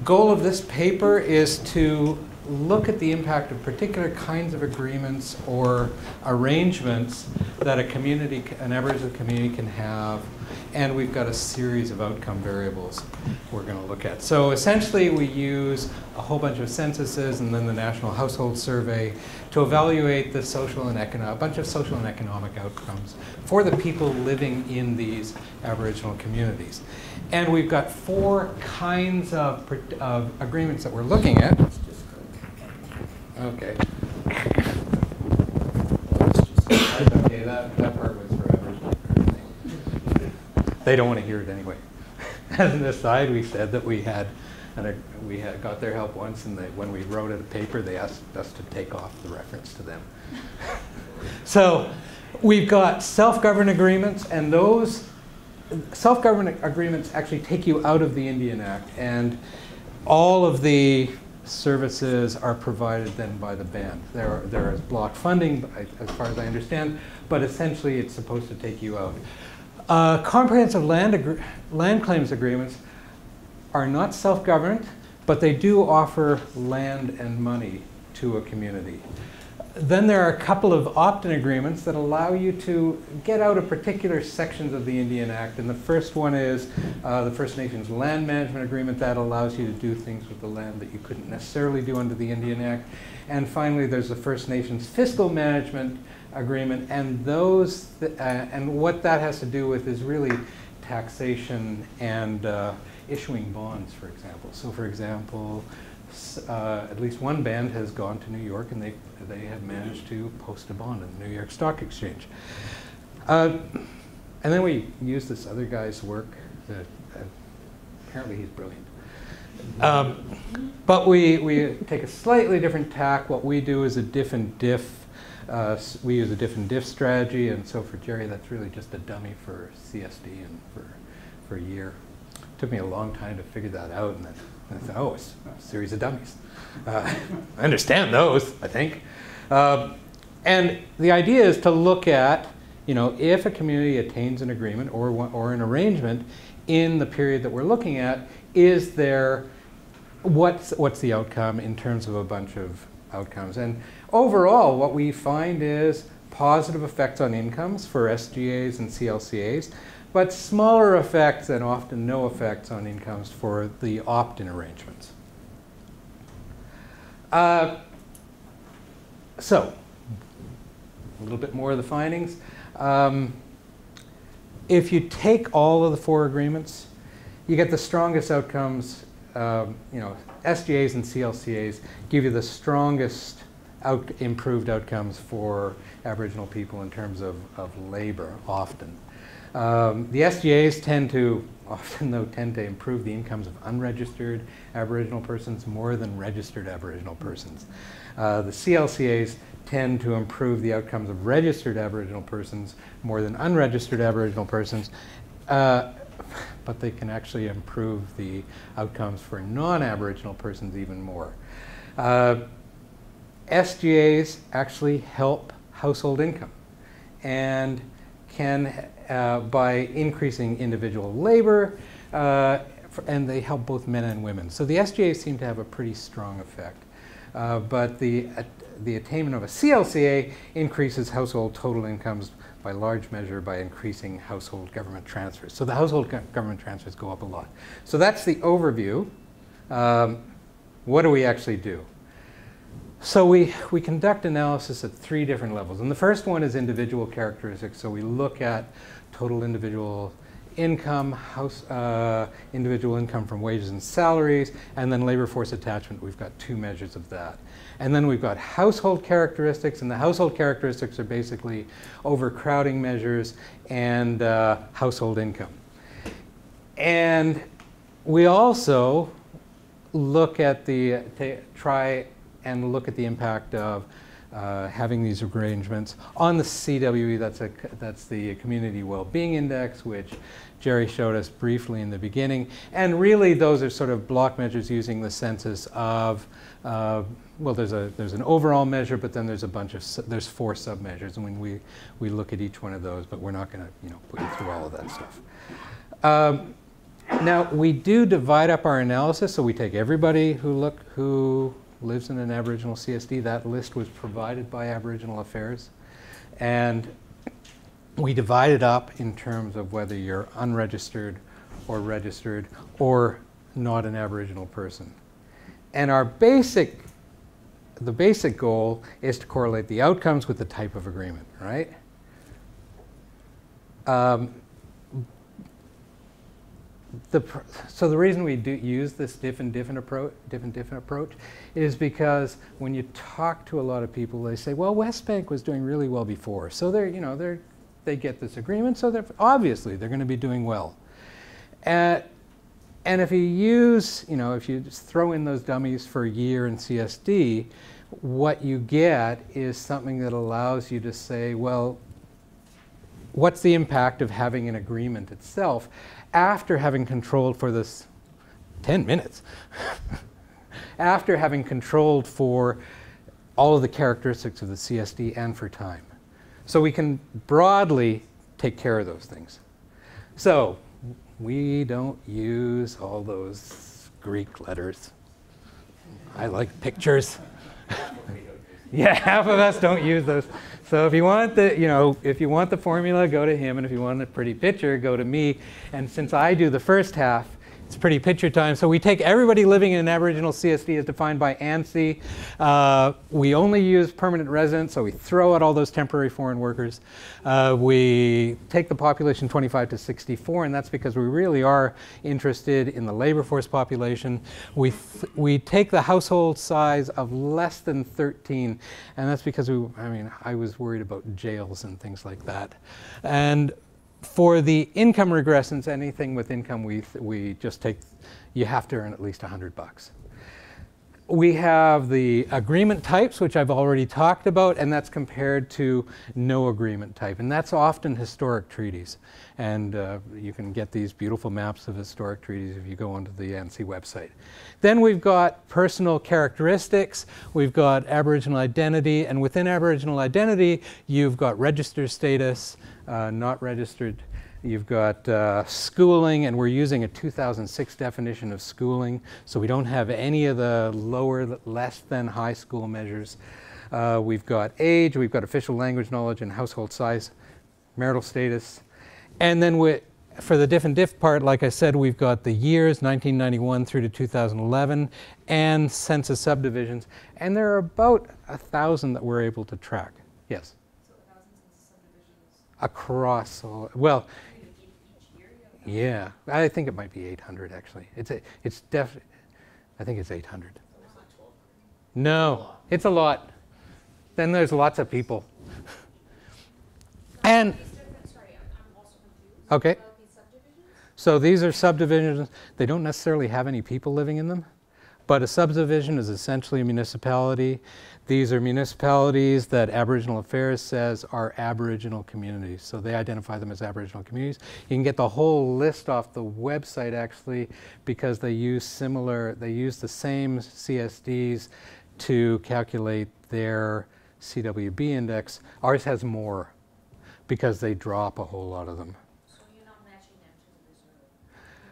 goal of this paper is to look at the impact of particular kinds of agreements or arrangements that a community, an Aboriginal community can have, and we've got a series of outcome variables we're going to look at. So essentially we use a whole bunch of censuses and then the National Household Survey to evaluate the social and a bunch of social and economic outcomes for the people living in these Aboriginal communities. And we've got 4 kinds of agreements that we're looking at. Okay. Okay, that part was for Aboriginal. They don't want to hear it anyway. As an aside, we said that we had got their help once, and when we wrote a paper, they asked us to take off the reference to them. So we've got self-governed agreements, and those self-government agreements actually take you out of the Indian Act, and all of the services are provided then by the band. There is block funding, as far as I understand, but essentially it's supposed to take you out. Comprehensive land claims agreements are not self-governed, but they do offer land and money to a community. Then there are a couple of opt-in agreements that allow you to get out of particular sections of the Indian Act. And the first one is the First Nations Land Management Agreement that allows you to do things with the land that you couldn't necessarily do under the Indian Act. And finally, there's the First Nations Fiscal Management Agreement. And those, and what that has to do with is really taxation and issuing bonds, for example. So for example, at least one band has gone to New York and they have managed to post a bond in the New York Stock Exchange. And then we use this other guy's work. Apparently he's brilliant. But we take a slightly different tack. What we do is a diff and diff. We use a diff and diff strategy, and so for Jerry that's really just a dummy for CSD and for a year. It took me a long time to figure that out, and then I thought, oh, it's a series of dummies. I understand those, I think. And the idea is to look at, if a community attains an agreement or an arrangement in the period that we're looking at, is there, what's the outcome in terms of a bunch of outcomes? And overall, what we find is positive effects on incomes for SGAs and CLCAs, but smaller effects and often no effects on incomes for the opt-in arrangements. So, a little bit more of the findings. If you take all of the 4 agreements, you get the strongest outcomes. SGAs and CLCAs give you the strongest improved outcomes for Aboriginal people in terms of labor, often. The SGAs tend to improve the incomes of unregistered Aboriginal persons more than registered Aboriginal persons. The CLCAs tend to improve the outcomes of registered Aboriginal persons more than unregistered Aboriginal persons, but they can actually improve the outcomes for non-Aboriginal persons even more. SGAs actually help household income and can, by increasing individual labor, and they help both men and women. So the SGAs seem to have a pretty strong effect. But the attainment of a CLCA increases household total incomes by large measure by increasing household government transfers. So the household government transfers go up a lot. So that's the overview. What do we actually do? So we conduct analysis at 3 different levels. And the first one is individual characteristics. So we look at total individual income, individual income from wages and salaries, and then labor force attachment. We've got 2 measures of that. And then we've got household characteristics, and the household characteristics are basically overcrowding measures and household income. And we also look at try and look at the impact of having these arrangements on the CWE. That's the Community Wellbeing Index, which Jerry showed us briefly in the beginning. And really, those are sort of block measures using the census of, well, there's an overall measure, but then there's a bunch of, there's 4 sub-measures. And when we look at each one of those, but we're not going to put you through all of that stuff. Now, we do divide up our analysis, so we take everybody who lives in an Aboriginal CSD. That list was provided by Aboriginal Affairs. And we divide it up in terms of whether you're unregistered or registered or not an Aboriginal person. And the basic goal is to correlate the outcomes with the type of agreement, right? So the reason we do use this diff and different approach is because when you talk to a lot of people, they say, well, West Bank was doing really well before, so they get this agreement, so obviously they're going to be doing well. And if you use, if you just throw in those dummies for a year in CSD, what you get is something that allows you to say, well, what's the impact of having an agreement itself after having controlled for this 10 minutes, after having controlled for all of the characteristics of the CSD and for time. So we can broadly take care of those things. So we don't use all those Greek letters. I like pictures. Yeah, half of us don't use those. So if you want if you want the formula, go to him, and if you want a pretty picture, go to me. And since I do the first half, it's pretty picture time. So we take everybody living in an Aboriginal CSD as defined by ANSI. We only use permanent residents, so we throw out all those temporary foreign workers. We take the population 25 to 64, and that's because we really are interested in the labor force population. We take the household size of less than 13, and that's because I was worried about jails and things like that. And for the income regressants, anything with income, we just take, you have to earn at least $100. We have the agreement types, which I've already talked about, and that's compared to no agreement type. And that's often historic treaties. And you can get these beautiful maps of historic treaties if you go onto the ANSI website. Then we've got personal characteristics, we've got Aboriginal identity, and within Aboriginal identity, you've got registered status, not registered. You've got schooling, and we're using a 2006 definition of schooling, so we don't have any of the lower, less than high school measures. We've got age, we've got official language knowledge and household size, marital status. And then for the diff and diff part, like I said, we've got the years, 1991 through to 2011, and census subdivisions. And there are about 1,000 that we're able to track. Yes? So 1,000 census subdivisions? Across all, well, yeah, I think it might be 800 actually. It's definitely, I think it's 800. No, it's a lot. Then there's lots of people. And sorry, I'm also confused. okay. About these subdivisions? So these are subdivisions. They don't necessarily have any people living in them, but a subdivision is essentially a municipality. These are municipalities that Aboriginal Affairs says are Aboriginal communities. So they identify them as Aboriginal communities. You can get the whole list off the website actually, because they use the same CSDs to calculate their CWB index. Ours has more because they drop a whole lot of them. So you're not matching them to the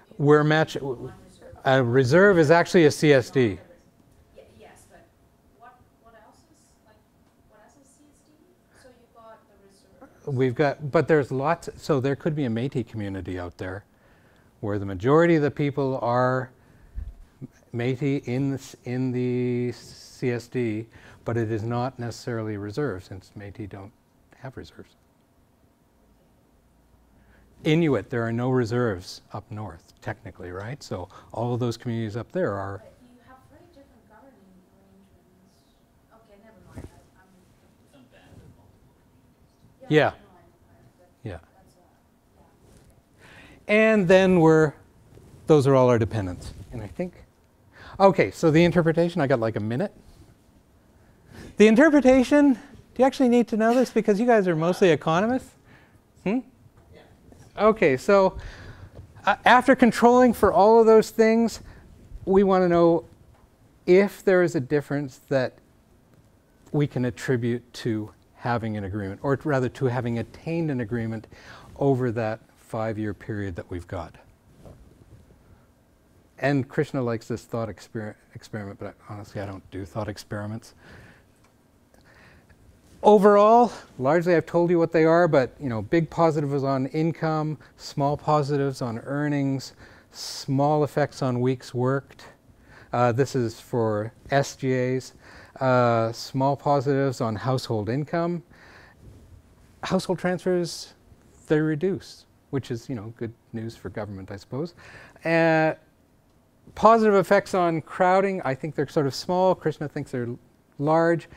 reserve? We're matching, a reserve is actually a CSD. Yes, but what else is CSD? So you've got the reserve. We've got, but there's lots, so there could be a Métis community out there where the majority of the people are Métis in the CSD, but it is not necessarily reserved since Métis don't have reserves. Inuit, there are no reserves up north, technically, right? So all of those communities up there are. But you have very different governing arrangements. Okay, never mind. Some band of multiple communities. Yeah. Yeah. And then those are all our dependents. And I think, okay, so the interpretation, I got like a minute. The interpretation, do you actually need to know this because you guys are mostly economists? Okay, so after controlling for all of those things, we want to know if there is a difference that we can attribute to having an agreement, or rather to having attained an agreement over that 5-year period that we've got. And Krishna likes this thought experiment, but honestly, I don't do thought experiments. Overall, largely I've told you what they are, but big positives on income, small positives on earnings, small effects on weeks worked. This is for SGAs. Small positives on household income. Household transfers, they reduce, which is good news for government, I suppose. Positive effects on crowding, I think they're sort of small. Krishna thinks they're large.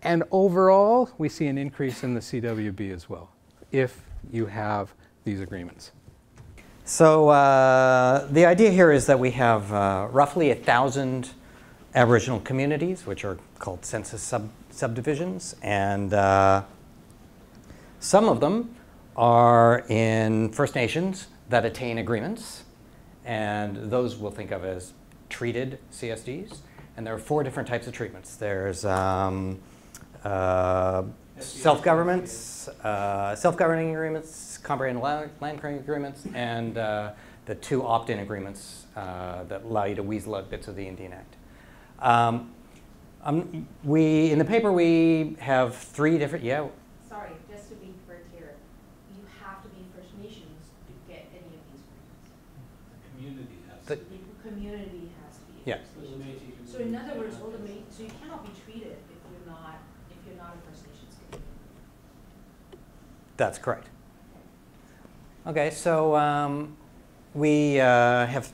And overall, we see an increase in the CWB as well, if you have these agreements. So the idea here is that we have roughly 1,000 Aboriginal communities, which are called census subdivisions, and some of them are in First Nations that attain agreements, and those we'll think of as treated CSDs. And there are 4 different types of treatments. There's self-governments, self-governing agreements, comprehensive land clearing agreements, and the 2 opt-in agreements that allow you to weasel out bits of the Indian Act. In the paper we have 3 different, Sorry, just to be very clear, you have to be First Nations to get any of these agreements. The community has The- to be. The community has to be Yeah. First Nations. So in other words, so you cannot be treated if you're not a First Nations community. That's correct. Okay, so we have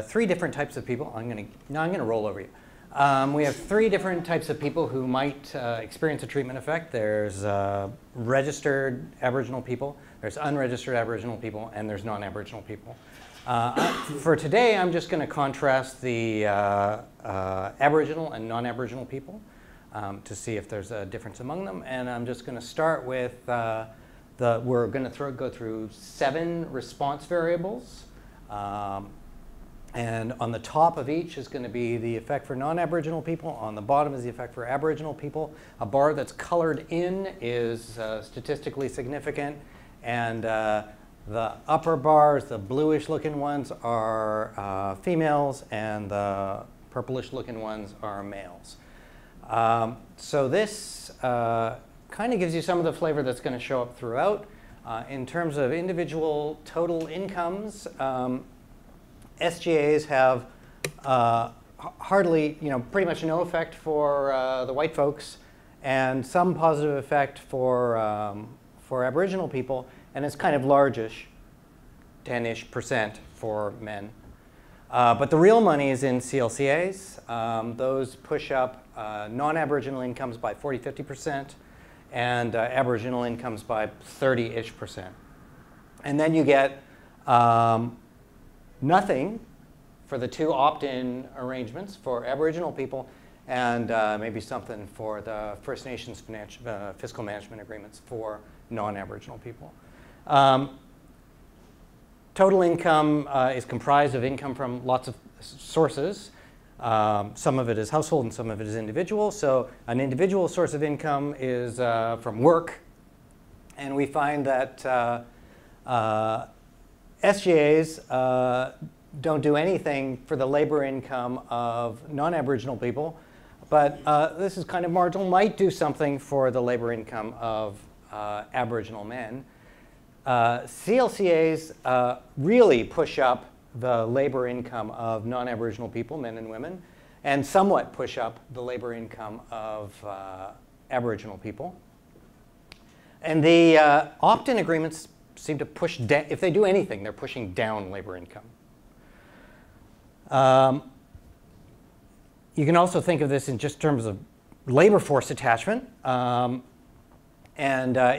3 different types of people. I'm going to roll over you. We have 3 different types of people who might experience a treatment effect. There's registered Aboriginal people, there's unregistered Aboriginal people, and there's non-Aboriginal people. For today, I'm just going to contrast the Aboriginal and non-Aboriginal people to see if there's a difference among them. And I'm just going to start with we're going to go through 7 response variables. And on the top of each is going to be the effect for non-Aboriginal people. On the bottom is the effect for Aboriginal people. A bar that's colored in is statistically significant. And the upper bars, the bluish looking ones, are females, and the purplish looking ones are males. So this kind of gives you some of the flavor that's going to show up throughout. In terms of individual total incomes, SGAs have hardly, pretty much no effect for the white folks, and some positive effect for Aboriginal people, and it's kind of largish, 10-ish% for men. But the real money is in CLCAs. Those push up non-Aboriginal incomes by 40–50%, and Aboriginal incomes by 30-ish%. And then you get nothing for the 2 opt-in arrangements for Aboriginal people, and maybe something for the First Nations fiscal management agreements for non-Aboriginal people. Total income is comprised of income from lots of sources. Some of it is household and some of it is individual. So an individual source of income is from work. And we find that SGAs don't do anything for the labor income of non-Aboriginal people. But this is kind of marginal, might do something for the labor income of Aboriginal men. CLCAs really push up the labor income of non-Aboriginal people, men and women, and somewhat push up the labor income of Aboriginal people. And the opt-in agreements seem to push down, if they do anything, they're pushing down labor income. You can also think of this in just terms of labor force attachment. And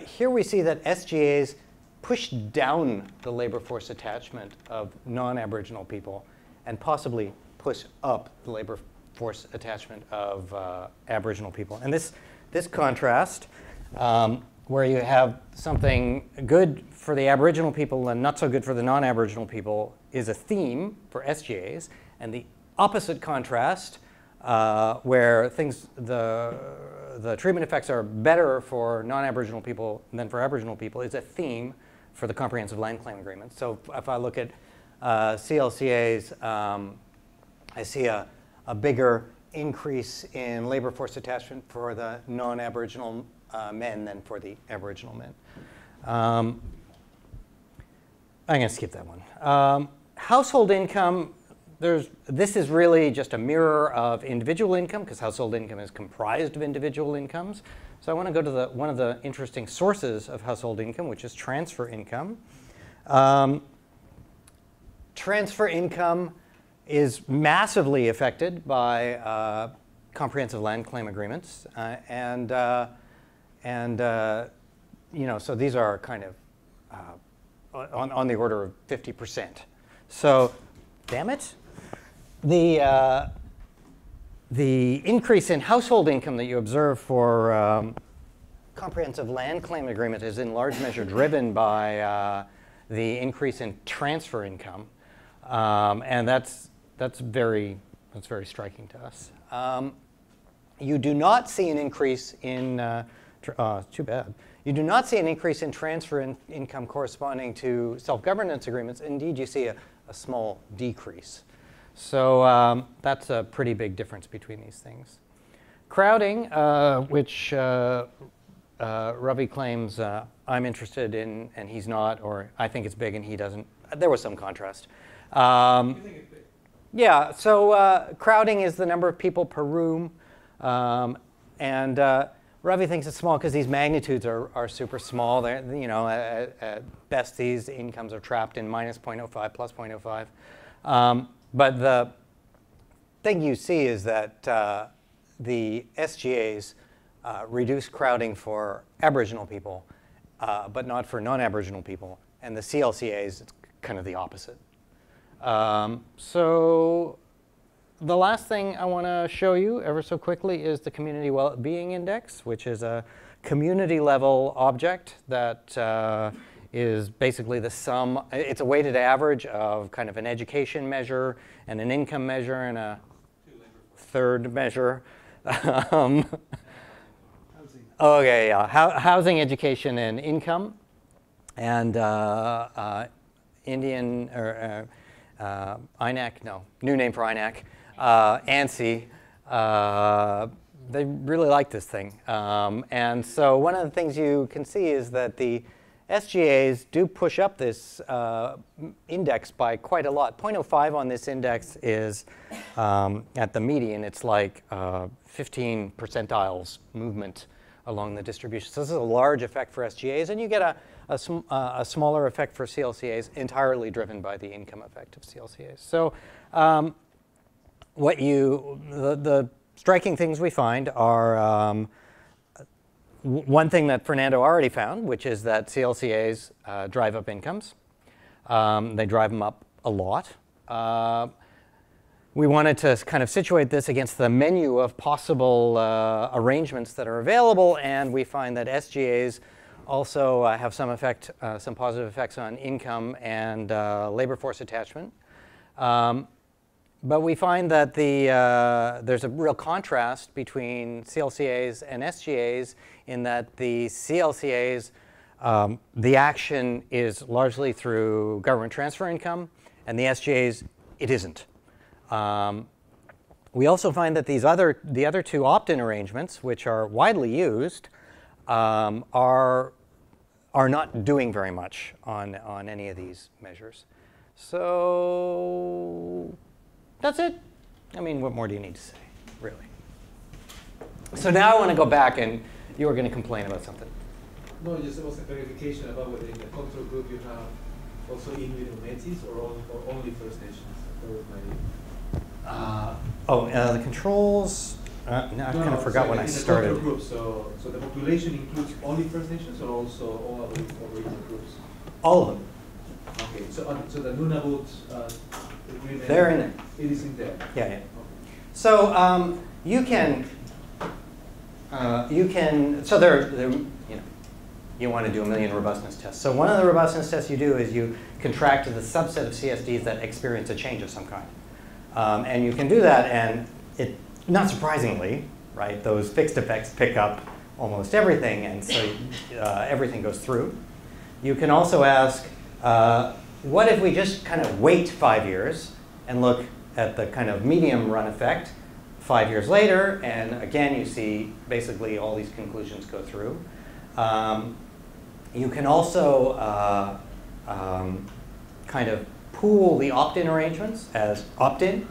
here we see that SGAs push down the labor force attachment of non-Aboriginal people and possibly push up the labor force attachment of Aboriginal people. And this contrast, where you have something good for the Aboriginal people and not so good for the non-Aboriginal people, is a theme for SGAs. And the opposite contrast, where the treatment effects are better for non-Aboriginal people than for Aboriginal people, is a theme for the comprehensive land claim agreement. So if I look at CLCAs, I see a bigger increase in labor force attachment for the non-Aboriginal men than for the Aboriginal men. I'm going to skip that one. Household income, this is really just a mirror of individual income, because household income is comprised of individual incomes. So I want to go to one of the interesting sources of household income, which is transfer income. Transfer income is massively affected by comprehensive land claim agreements, so these are kind of on the order of 50%. So, damn it, the increase in household income that you observe for comprehensive land claim agreement is in large measure driven by the increase in transfer income, and that's very striking to us. You do not see an increase in too bad. You do not see an increase in transfer income corresponding to self-governance agreements. Indeed, you see a small decrease. So that's a pretty big difference between these things. Crowding, which Ravi claims I'm interested in and he's not, or I think it's big and he doesn't. There was some contrast. You think it's big? Yeah, so crowding is the number of people per room. And Ravi thinks it's small because these magnitudes are super small. They're, at best, these incomes are trapped in minus 0.05, plus 0.05. But the thing you see is that the SGAs reduce crowding for Aboriginal people, but not for non-Aboriginal people. And the CLCAs, it's kind of the opposite. So the last thing I want to show you ever so quickly is the Community Well-being Index, which is a community-level object that is basically the sum. It's a weighted average of kind of an education measure and an income measure and a third measure. Housing. Okay, yeah, housing, education, and income. And Indian, or INAC, no, new name for INAC, ANSI, they really like this thing. And so one of the things you can see is that the SGAs do push up this index by quite a lot. 0.05 on this index is, at the median, it's like 15 percentiles movement along the distribution. So this is a large effect for SGAs, and you get a smaller effect for CLCAs, entirely driven by the income effect of CLCAs. So the striking things we find are one thing that Fernando already found, which is that CLCAs drive up incomes. They drive them up a lot. We wanted to kind of situate this against the menu of possible arrangements that are available, and we find that SGAs also have some positive effects on income and labor force attachment. But we find that there's a real contrast between CLCAs and SGAs in that the CLCAs, the action is largely through government transfer income, and the SGAs, it isn't. We also find that the other two opt-in arrangements, which are widely used, are not doing very much on any of these measures. So that's it. I mean, what more do you need to say, really? So now I want to go back, and you were going to complain about something. No, just was a verification about whether in the control group you have also Inuit or Métis or only First Nations. That was my... The controls. No, I kind of forgot when I started. In the group, so the population includes only First Nations or also all other Aboriginal groups? All of them. Okay, so the Nunavut agreement. They're in there. It is in there. Yeah, yeah. Okay. So you can. So you want to do a million robustness tests. So one of the robustness tests you do is you contract to the subset of CSDs that experience a change of some kind. And you can do that, and not surprisingly, right, those fixed effects pick up almost everything, and so everything goes through. You can also ask, what if we just kind of wait 5 years and look at the kind of medium run effect 5 years later, and again, you see basically all these conclusions go through. You can also kind of pool the opt-in arrangements as opt-in,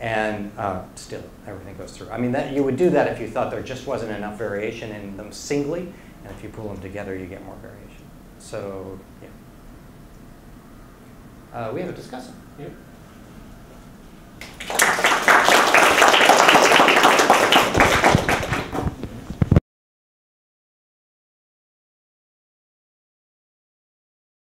and still everything goes through. I mean, you would do that if you thought there just wasn't enough variation in them singly, and if you pool them together, you get more variation. So, yeah. We have a discussant. Yeah.